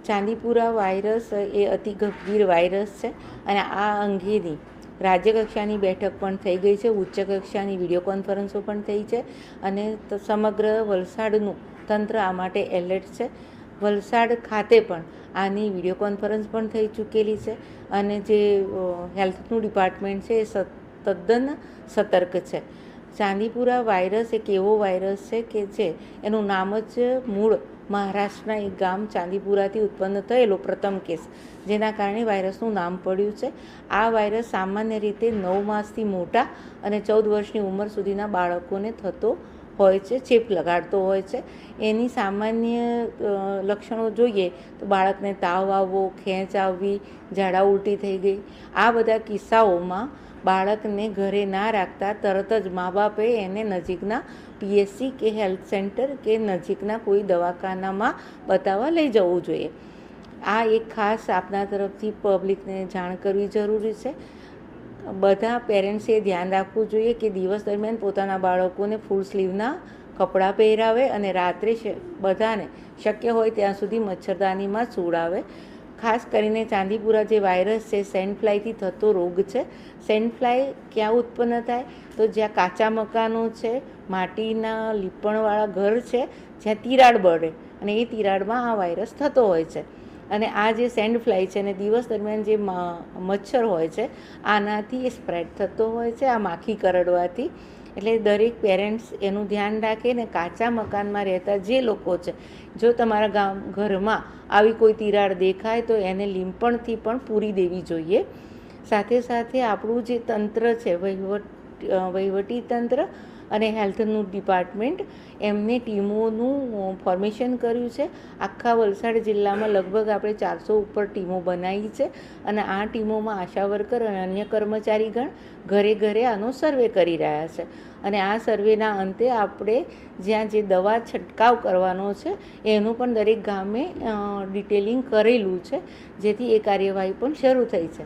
Chandipura virus એ અતિ ગંભીર virus છે અને આ અંગેની રાજ્ય કક્ષાની બેઠક પણ થઈ ગઈ છે, ઉચ્ચ કક્ષાની વિડીયો કોન્ફરન્સો પણ થઈ છે અને સમગ્ર વલસાડનું તંત્ર આ માટે એલર્ટ છે. વલસાડ ખાતે પણ આની વિડીયો કોન્ફરન્સ પણ થઈ ચૂકેલી છે અને જે હેલ્થનું ડિપાર્ટમેન્ટ છે એ તદ્દન સતર્ક છે. ચાંદીપુરા વાયરસ એક એવો વાયરસ છે કે જે એનું નામ જ મૂળ મહારાષ્ટ્રના એક ગામ ચાંદીપુરાથી ઉત્પન્ન થયેલો પ્રથમ કેસ, જેના કારણે વાયરસનું નામ પડ્યું છે. આ વાયરસ સામાન્ય રીતે 9 માસથી મોટા અને 14 વર્ષની ઉંમર સુધીના બાળકોને થતો હોય છે, ચેપ લગાડતો હોય છે. એની સામાન્ય લક્ષણો જોઈએ તો બાળકને તાવ આવવો, ખેંચ આવવી, ઝાડા ઉલટી થઈ ગઈ. આ બધા કિસ્સાઓમાં બાળકને ઘરે ના રાખતા તરત જ મા બાપે એને નજીકના પીએચસી કે હેલ્થ સેન્ટર કે નજીકના કોઈ દવાખાનામાં બતાવવા લઈ જવું જોઈએ. આ એક ખાસ આપના તરફથી પબ્લિકને જાણ કરવી જરૂરી છે. બધા પેરેન્ટ્સે ધ્યાન રાખવું જોઈએ કે દિવસ દરમિયાન પોતાના બાળકોને ફૂલ સ્લીવના કપડાં પહેરાવે અને રાત્રે બધાને શક્ય હોય ત્યાં સુધી મચ્છરદાનીમાં સુવડાવે. ખાસ કરીને ચાંદીપુરા જે વાયરસ છે સેન્ડ ફ્લાયથી થતો રોગ છે. સેન્ડ ફ્લાય ક્યાં ઉત્પન્ન થાય તો જ્યાં કાચા મકાનો છે, માટીના લીપણવાળા ઘર છે, જ્યાં તિરાડ બળે અને એ તિરાડમાં આ વાયરસ થતો હોય છે. અને આ જે સેન્ડ ફ્લાય છે અને દિવસ દરમિયાન જે મચ્છર હોય છે આનાથી એ સ્પ્રેડ થતો હોય છે, આ માખી કરડવાથી. એટલે દરેક પેરેન્ટ્સ એનું ધ્યાન રાખે ને કાચા મકાનમાં રહેતા જે લોકો છે, જો તમારા ઘરમાં આવી કોઈ તિરાડ દેખાય તો એને લીંપણથી પણ પૂરી દેવી જોઈએ. સાથે સાથે આપણું જે તંત્ર છે, વહીવટી તંત્ર અને હેલ્થનું ડિપાર્ટમેન્ટ, એમને ટીમોનું ફોર્મેશન કર્યું છે. આખા વલસાડ જિલ્લામાં લગભગ આપણે 400 ઉપર ટીમો બનાવી છે અને આ ટીમોમાં આશા વર્કર અને અન્ય કર્મચારીગણ ઘરે ઘરે આનો સર્વે કરી રહ્યા છે અને આ સર્વેના અંતે આપણે જ્યાં જે દવા છંટકાવ કરવાનો છે એનું પણ દરેક ગામે ડિટેલિંગ કરેલું છે, જેથી એ કાર્યવાહી પણ શરૂ થઈ છે.